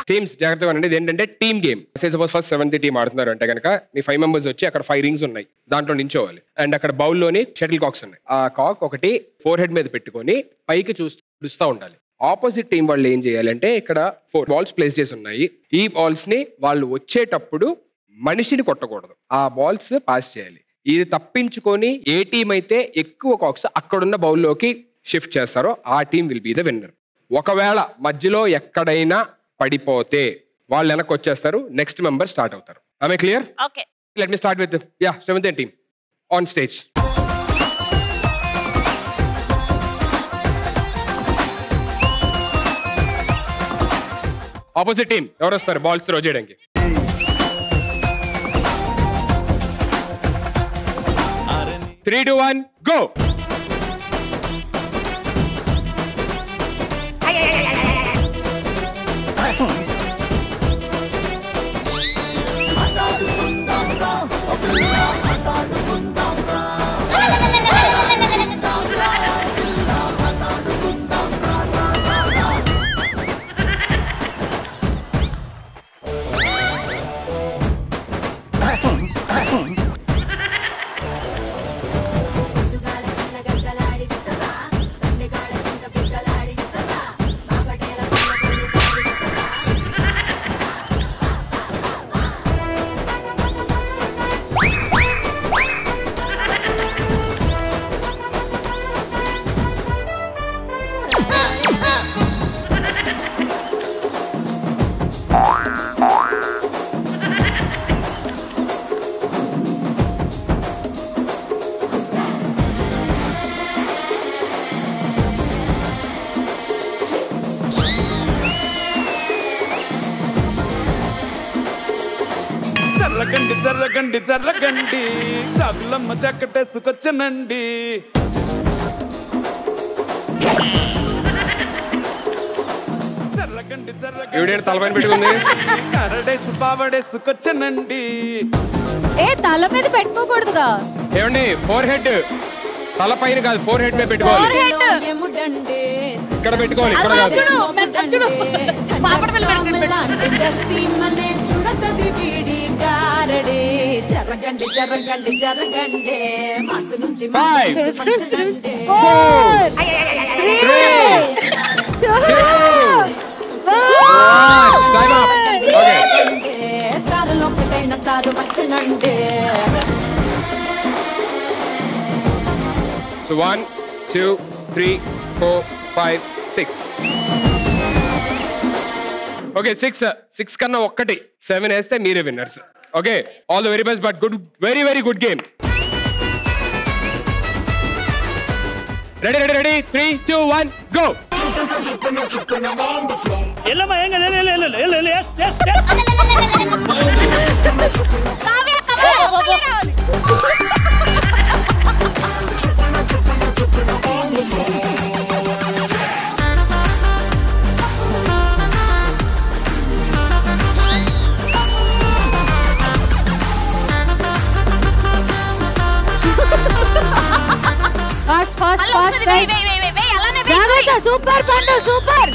Teams జాగ్రత్తగా ఉండండి. ఇది ఏంటంటే team game. Suppose first 7th team ఆడుతున్నారు అంటే కనుక మీ 5 మెంబర్స్ వచ్చి అక్కడ 5 రింగ్స్ ఉన్నాయి, దాంట్లో నించోవాలి. అండ్ అక్కడ బౌల్లోని షటిల్ కాక్స్ ఉన్నాయి. ఆ కాక్ ఒకటి ఫోర్ హెడ్ మీద పెట్టుకొని పైకి చూస్తూ ఉండాలి. ఆపోజిట్ టీం వాళ్ళు ఏం చేయాలంటే ఇక్కడ 4 బాల్స్ ప్లేస్ చేసి ఉన్నాయి. ఈ బాల్స్ ని వాళ్ళు వచ్చేటప్పుడు మనిషిని కొట్టకూడదు, ఆ బాల్స్ పాస్ చేయాలి. ఇది తప్పించుకొని ఏ టీం అయితే ఎక్కువ కాక్స్ అక్కడున్న బౌల్లోకి షిఫ్ట్ చేస్తారో ఆ team will be the winner. ఒకవేళ మధ్యలో ఎక్కడైనా పడిపోతే వాళ్ళు వెనక్కి వచ్చేస్తారు, నెక్స్ట్ మెంబర్ స్టార్ట్ అవుతారు. ఆమె clear? Okay, let me start with 7th team on stage. Opposite team ఎవరు వస్తారు బాల్స్ త్రో చేయడానికి? Three, 2, 1, go! జర్రగండి జర్రగండి చాకులమ్మ చక్కటేసుకొచ్చనండి. జర్రగండి జర్రగండి కరడేసు పావడేసుకొచ్చనండి. ఏ తల మీద పెట్టుకోకూడదుగా. ఏమండి ఫోర్ హెడ్ తల పైన కాదు, ఫోర్ హెడ్ మీద పెట్టుకోవాలి. ఇక్కడ పెట్టుకోవాలి, ఇక్కడ కాదు. జరగండి జరగండి జరగండి మనసు నుంచి 5, 4, 3, 2, 1. స్టార్ లోపలైన స్టార్ వచ్చనండి. So 1, 2, 3, 4, 5, 6. ఓకే 6 కన్నా ఒక్కటి 7 వేస్తే మీరే winners. Okay, all the very best, but good, very very good game. Ready ready ready 3, 2, 1, go. Super Pandu, super.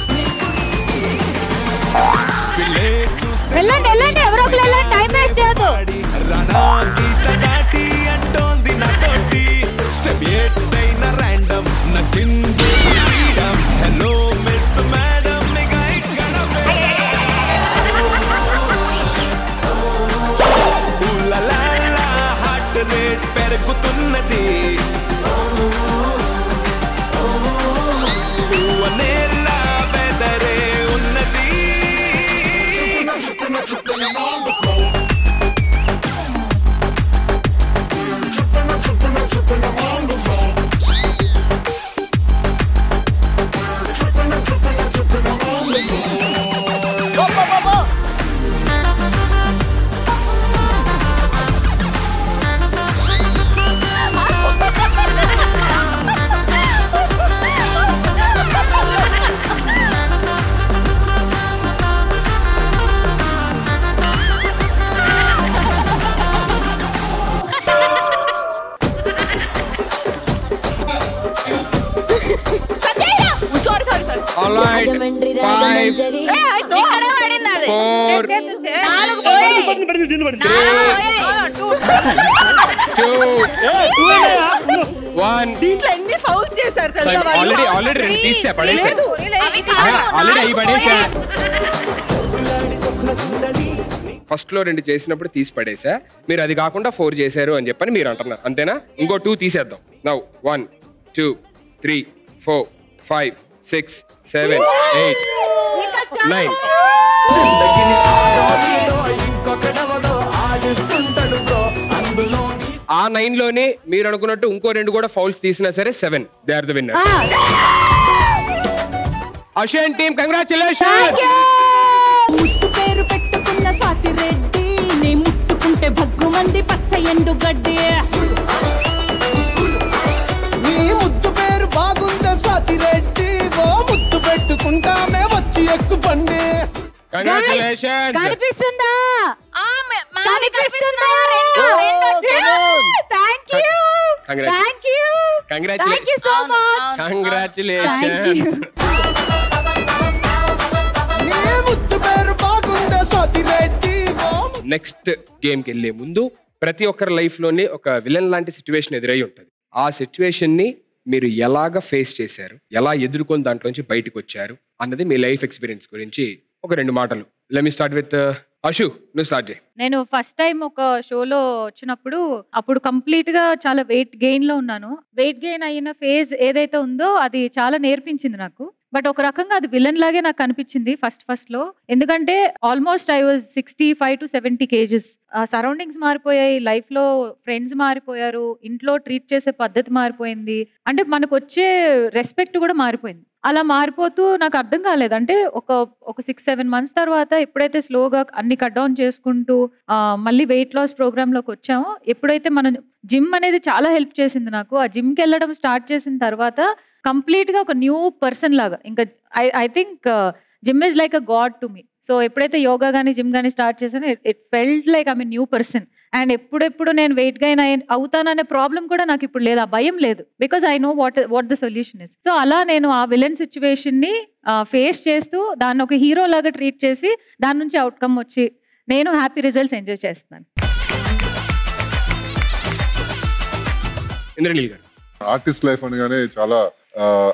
వెళ్ళండి వెళ్ళండి, ఎవరో ఒకరు వెళ్ళండి, టైం వేస్ట్ చేయొద్దు. పెరుగుతున్నది ఉన్నది. దీన్ని పడింది. 2 1 దీంట్లో ఎన్ని ఫౌల్స్ చేశారు తెలుసా వాళ్ళు? ఆల్రెడీ రెండు తీసా పడేసా లేదు, అవి ఆల్రెడీ అవి పడేసా సుందరి ఫస్ట్ లో 2 చేసినప్పుడు తీసి పడేసా మీరు అది కాకుండా 4 చేశారు అని చెప్పని మీరు అంటున్నారు అంతేనా ఇంకో 2 తీసేద్దాం నౌ 1 2 3 4 5 6 7 8 9 జిందగిని ఆడో ఇంకొకడవడో ఆడిస్తుంటాడు బ్రో అందులోని ఆ 9 లోనే మీరు అనుకున్నట్టు ఇంకో 2 కూడా ఫౌల్స్ తీసినా సరే 7 they are the winner Ashwin team congratulation ముట్టు పేరు పెట్టుకున్న స్వాతి రెడ్డి నీ ముట్టుకుంటే భగ్గు మంది పచ్చ ఎండు గడ్డి నీ ముద్దు పేరు బాగుందా స్వాతి రెడ్డి ఓ ముద్దు పెట్టుకుంటామే వచ్చి ఎక్కు పండి కంగ్రాచులేషన్ కనిపిస్తుందా కనిపిస్తుందా thank you thank you thank you so much congratulation నీ ముద్దు పేరు బాగుందా స్వాతి రెడ్డి ఓ నెక్స్ట్ గేమ్ కి వెళ్లే ముందు ప్రతి ఒక్కరి లైఫ్ లోనే ఒక విలన్ లాంటి సిచ్యువేషన్ ఎదురై ఉంటుంది ఆ సిచ్యువేషన్ ని మీరు ఎలాగ ఫేస్ చేశారు ఎలా ఎదుర్కొని దాంట్లోంచి బయటకు వచ్చారు అన్నది మీ లైఫ్ ఎక్స్పీరియన్స్ గురించి ఒక 2 మాటలు let me start with Ashu నువ్వు స్టార్ట్ చేయి నేను ఫస్ట్ టైం ఒక షోలో వచ్చినప్పుడు అప్పుడు కంప్లీట్ గా చాలా వెయిట్ గెయిన్ లో ఉన్నాను వెయిట్ గెయిన్ అయిన ఫేజ్ ఏదైతే ఉందో అది చాలా నేర్పించింది నాకు బట్ ఒక రకంగా అది విలన్ లాగే నాకు అనిపించింది ఫస్ట్ లో ఎందుకంటే almost I was 65 to 70 kgs surroundings మారిపోయాయి లైఫ్ లో ఫ్రెండ్స్ మారిపోయారు ఇంట్లో ట్రీట్ చేసే పద్ధతి మారిపోయింది అంటే మనకు వచ్చే రెస్పెక్ట్ కూడా మారిపోయింది అలా మారిపోతూ నాకు అర్థం కాలేదు అంటే ఒక 6-7 months తర్వాత ఎప్పుడైతే స్లోగా అన్ని కట్ డౌన్ చేసుకుంటూ మళ్ళీ వెయిట్ లాస్ ప్రోగ్రామ్ లోకి వచ్చామో ఎప్పుడైతే మనం జిమ్ అనేది చాలా హెల్ప్ చేసింది నాకు ఆ జిమ్ కి వెళ్ళడం స్టార్ట్ చేసిన తర్వాత కంప్లీట్ గా ఒక న్యూ పర్సన్ లాగా ఇంకా I think gym is like a God to me so ఎప్పుడైతే యోగా కానీ జిమ్ కానీ స్టార్ట్ చేశానో it felt like I knew person and ఎప్పుడెప్పుడు నేను వెయిట్ గైన్ అవుతాననే ప్రాబ్లం కూడా నాకు ఇప్పుడు లేదు ఆ భయం లేదు because I know what the solution is so అలా నేను ఆ విలన్ సిచ్యువేషన్ ని ఫేస్ చేస్తూ దాన్ని ఒక హీరో లాగా ట్రీట్ చేసి దాని నుంచి అవుట్కమ్ వచ్చి నేను హ్యాపీ రిజల్ట్స్ ఎంజాయ్ చేస్తాను ఇంద్రనీల్ గారు ఆర్టిస్ట్ లైఫ్ అనగానే చాలా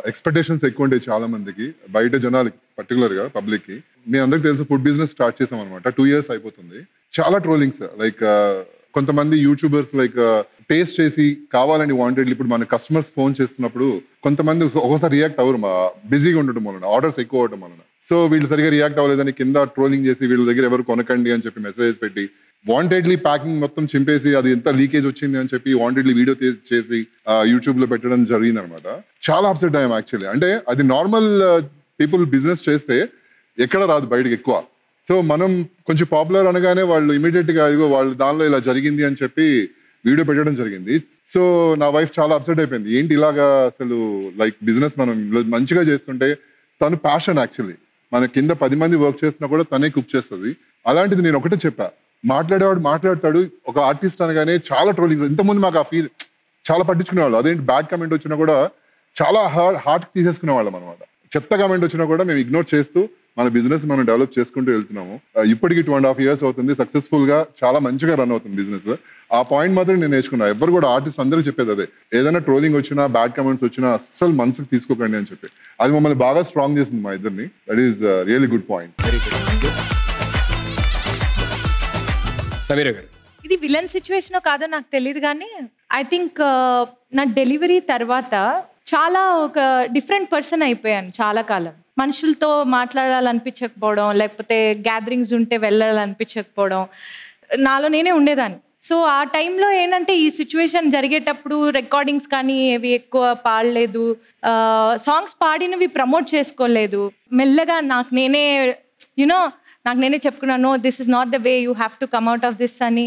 ఎక్స్పెక్టేషన్స్ ఎక్కువ ఉంటాయి చాలా మందికి బయట జనాలకి పర్టికులర్ గా పబ్లిక్ కి మీ అందరికి తెలుసు ఫుడ్ బిజినెస్ స్టార్ట్ చేసాం అనమాట 2 years అయిపోతుంది చాలా ట్రోలింగ్స్ లైక్ కొంతమంది యూట్యూబర్స్ లైక్ టేస్ట్ చేసి కావాలని వాంటెడ్ ఇప్పుడు మన కస్టమర్స్ ఫోన్ చేస్తున్నప్పుడు కొంతమంది ఒక్కోసారి రియాక్ట్ అవ్వరు మా బిజీగా ఉండటం వలన ఆర్డర్స్ ఎక్కువ అవడం వలన సో వీళ్ళు సరిగా రియాక్ట్ అవ్వలేదని కింద ట్రోలింగ్ చేసి వీళ్ళ దగ్గర ఎవరు కొనకండి అని చెప్పి మెసేజ్ పెట్టి వాంటెడ్లీ ప్యాకింగ్ మొత్తం చింపేసి అది ఎంత లీకేజ్ వచ్చింది అని చెప్పి వాంటెడ్లీ వీడియో చేసి యూట్యూబ్ లో పెట్టడం జరిగింది అనమాట చాలా అప్సెట్ అయ్యాం యాక్చువల్లీ అంటే అది నార్మల్ పీపుల్ బిజినెస్ చేస్తే ఎక్కడ రాదు బయటకు ఎక్కువ సో మనం కొంచెం పాపులర్ అనగానే వాళ్ళు ఇమీడియట్ గా ఇదిగో వాళ్ళు దానిలో ఇలా జరిగింది అని చెప్పి వీడియో పెట్టడం జరిగింది సో నా వైఫ్ చాలా అప్సెట్ అయిపోయింది ఏంటి ఇలాగా అసలు లైక్ బిజినెస్ మనం మంచిగా చేస్తుంటే తను ప్యాషన్ యాక్చువల్లీ మన కింద 10 మంది వర్క్ చేసినా కూడా తనే కుక్ చేస్తుంది అలాంటిది నేను ఒకటే చెప్పా మాట్లాడేవాడు మాట్లాడతాడు ఒక ఆర్టిస్ట్ అనగానే చాలా ట్రోలింగ్ ఇంతకుముందు మాకు ఆ ఫీల్ చాలా పట్టించుకునేవాళ్ళు అదేంటి బ్యాడ్ కమెంట్ వచ్చినా కూడా చాలా హార్ట్ తీసేసుకునే వాళ్ళం అనమాట చెత్త కమెంట్ వచ్చినా కూడా మేము ఇగ్నోర్ చేస్తూ మన బిజినెస్ మనం డెవలప్ చేసుకుంటూ వెళ్తున్నాము ఇప్పటికి 2.5 years అవుతుంది సక్సెస్ఫుల్ గా చాలా మంచిగా రన్ అవుతుంది బిజినెస్ ఆ పాయింట్ మాత్రం నేను నేర్చుకున్నా ఎవరు కూడా ఆర్టిస్ట్ అందరూ చెప్పేది అదే ఏదైనా ట్రోలింగ్ వచ్చినా బ్యాడ్ కమెంట్స్ వచ్చినా అస్సలు మనసుకు తీసుకోకండి అని చెప్పి అది మమ్మల్ని బాగా స్ట్రాంగ్ చేసింది మా ఇద్దరిని that is really good point Sameera గారు ఇది విలన్ సిచ్యువేషన్ కాదో నాకు తెలియదు కానీ ఐ థింక్ నా డెలివరీ తర్వాత చాలా ఒక డిఫరెంట్ పర్సన్ అయిపోయాను చాలా కాలం మనుషులతో మాట్లాడాలనిపించకపోవడం లేకపోతే గ్యాదరింగ్స్ ఉంటే వెళ్ళాలనిపించకపోవడం నాలో నేనే ఉండేదాన్ని సో ఆ టైంలో ఏంటంటే ఈ సిచ్యువేషన్ జరిగేటప్పుడు రికార్డింగ్స్ కానీ ఏవి ఎక్కువ పాడలేదు సాంగ్స్ పాడినవి ప్రమోట్ చేసుకోలేదు మెల్లగా నాకు నేనే యునో నాకు నేనే చెప్పుకున్నాను this is not the way you have to come out of this అని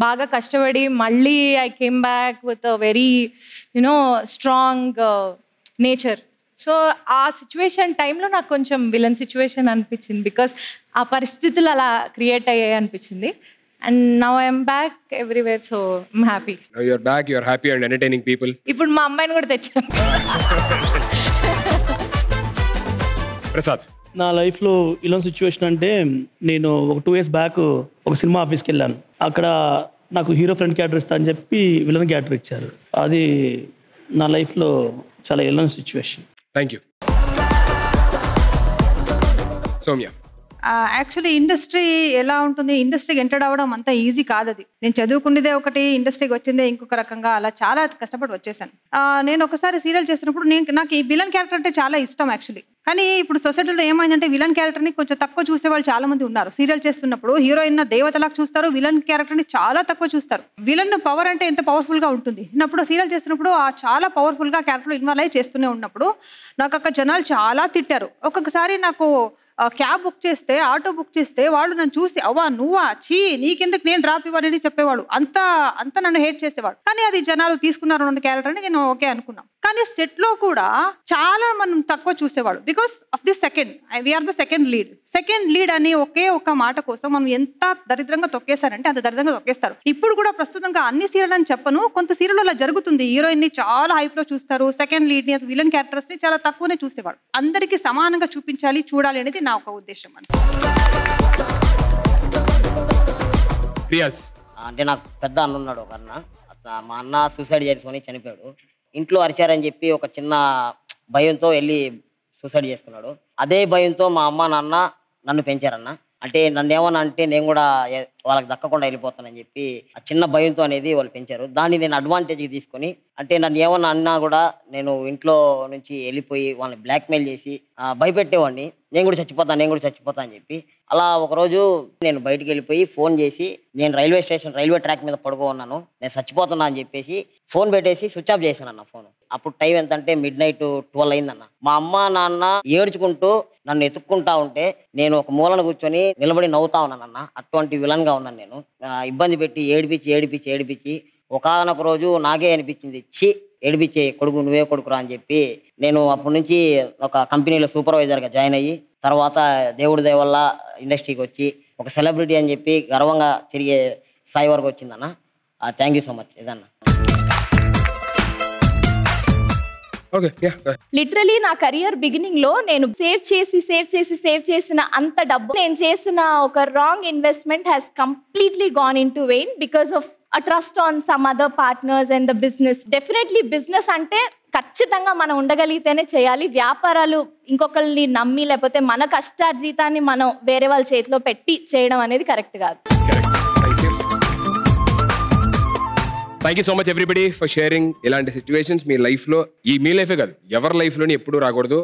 బాగా కష్టపడి మళ్ళీ I came back with a very you know strong nature so ఆ సిచ్యువేషన్ టైంలో నాకు కొంచెం విలన్ సిచ్యువేషన్ అనిపించింది బికాస్ ఆ పరిస్థితులు అలా క్రియేట్ అయ్యాయి అనిపించింది and now I'm back everywhere so I'm happy Now you're back, you're happy and entertaining people. ఇప్పుడు మా అమ్మాయిని కూడా తెచ్చాను ప్రసాద్ నా లైఫ్లో ఇలాంటి సిచ్యువేషన్ అంటే నేను ఒక 2 years బ్యాక్ ఒక సినిమా ఆఫీస్కి వెళ్ళాను. అక్కడ నాకు హీరో ఫ్రెండ్ క్యారెక్టర్ ఇస్తా అని చెప్పి విలన్ క్యారెక్టర్ ఇచ్చారు. అది నా లైఫ్లో చాలా ఇలాంటి situation. Thank you. Soumya. Actually industry ఎలా ఉంటుంది, ఇండస్ట్రీకి ఎంటర్ అవ్వడం అంత ఈజీ కాదు. అది నేను చదువుకునేదే ఒకటి, ఇండస్ట్రీకి వచ్చిందే ఇంకొక రకంగా, అలా చాలా కష్టపడి వచ్చేసాను. నేను ఒకసారి సీరియల్ చేసినప్పుడు నాకు ఈ విలన్ క్యారెక్టర్ అంటే చాలా ఇష్టం యాక్చువల్లీ. కానీ ఇప్పుడు సొసైటీలో ఏమైందంటే విలన్ క్యారెక్టర్ని కొంచెం తక్కువ చూసే వాళ్ళు చాలా మంది ఉన్నారు. సీరియల్ చేస్తున్నప్పుడు హీరోయిన్ దేవతలాగా చూస్తారు, విలన్ క్యారెక్టర్ని చాలా తక్కువ చూస్తారు. విలన్ పవర్ అంటే ఎంత పవర్ఫుల్గా ఉంటుంది. అప్పుడు సీరియల్ చేస్తున్నప్పుడు చాలా పవర్ఫుల్గా క్యారెక్టర్ ఇన్వాల్వ్ అయ్యి చేస్తూనే ఉన్నప్పుడు నాకు అక్కడ జనాలు చాలా తిట్టారు. ఒక్కొక్కసారి నాకు క్యాబ్ బుక్ చేస్తే, ఆటో బుక్ చేస్తే వాళ్ళు నన్ను చూసి అవ్వా నువ్వా చీ నీకెందుకు నేను డ్రాప్ ఇవ్వాలని చెప్పేవాడు. అంత నన్ను హేట్ చేసేవాడు. కానీ అది జనాలు తీసుకున్నారు అన్న క్యారెక్టర్ అని నేను ఓకే అనుకున్నాను. కానీ సెట్ లో కూడా చాలా మనం తక్కువ చూసేవాడు. Because of the we are the second lead అని ఒకే ఒక మాట కోసం మనం ఎంత దరిద్రంగా తొక్కేశారంటే అంత దరిద్రంగా తొక్కేస్తారు. ఇప్పుడు కూడా ప్రస్తుతంగా అన్ని సీరియల్ అని చెప్పను, కొంత సీరియల్ అలా జరుగుతుంది. హీరోయిన్ ని చాలా హైప్ లో చూస్తారు, సెకండ్ లీడ్ ని విలన్ క్యారెక్టర్స్ ని చాలా తక్కువనే చూసేవాడు. అందరికీ సమానంగా చూపించాలి, చూడాలి అనేది నా ఒక ఉద్దేశం. అంటే నాకు పెద్ద అన్న ఉన్నాడు ఒక అన్న. మా అన్న సూసైడ్ చేసుకొని చనిపోయాడు. ఇంట్లో అరిచారని చెప్పి ఒక చిన్న భయంతో వెళ్ళి సూసైడ్ చేసుకున్నాడు. అదే భయంతో మా అమ్మ నాన్న నన్ను పెంచారన్న. అంటే నన్ను ఏమన్నా అంటే నేను కూడా వాళ్ళకి దక్కకుండా వెళ్ళిపోతానని చెప్పి ఆ చిన్న భయంతో అనేది వాళ్ళు పెంచారు. దాన్ని నేను అడ్వాంటేజ్కి తీసుకొని, అంటే నన్ను ఏమన్నా అన్నా కూడా నేను ఇంట్లో నుంచి వెళ్ళిపోయి వాళ్ళని బ్లాక్మెయిల్ చేసి భయపెట్టేవాడిని. నేను కూడా చచ్చిపోతా అని చెప్పి. అలా ఒకరోజు నేను బయటికి వెళ్ళిపోయి ఫోన్ చేసి, నేను రైల్వే ట్రాక్ మీద పడుకో ఉన్నాను, నేను చచ్చిపోతున్నా అని చెప్పేసి ఫోన్ పెట్టేసి స్విచ్ ఆఫ్ చేశాను అన్న ఫోన్. అప్పుడు టైం ఎంత అంటే midnight 12 అయిందన్న. మా అమ్మ నాన్న ఏడ్చుకుంటూ నన్ను ఎత్తుక్కుంటా ఉంటే నేను ఒక మూలను కూర్చొని నిలబడి నవ్వుతా ఉన్నానన్న. అటువంటి విలన్ గా ఉన్నాను నేను. ఇబ్బంది పెట్టి ఏడిపించి ఒకనొక రోజు నాకే అనిపించింది, ఏడిపించే కొడుకు నువ్వే కొడుకురా అని చెప్పి నేను అప్పటి నుంచి ఒక కంపెనీలో సూపర్వైజర్గా జాయిన్ అయ్యి, తర్వాత దేవుడి దయ వల్ల ఇండస్ట్రీకి వచ్చి ఒక సెలబ్రిటీ అని చెప్పి గర్వంగా తిరిగే స్థాయి వరకు వచ్చిందన్న. థ్యాంక్ యూ సో మచ్ ఇదన్న. లిటరలీ నా కెరియర్ బిగినింగ్ లో నేను సేవ్ చేసిన అంత డబ్బు నేను చేసిన ఒక wrong investment has completely gone in to vain because of a trust on some other partners and the business. Definitely business అంటే ఖచ్చితంగా మనం ఉండగలిగితేనే చేయాలి. వ్యాపారాలు ఇంకొకరిని నమ్మి లేకపోతే మన కష్టార్జితాన్ని మనం వేరే వాళ్ళ చేతిలో పెట్టి చేయడం అనేది కరెక్ట్ కాదు. Thank you so much everybody for sharing ఇలాంటి సిచ్యువేషన్స్ మీ లైఫ్లో. మీ లైఫే కాదు ఎవరి లైఫ్లోని ఎప్పుడూ రాకూడదు.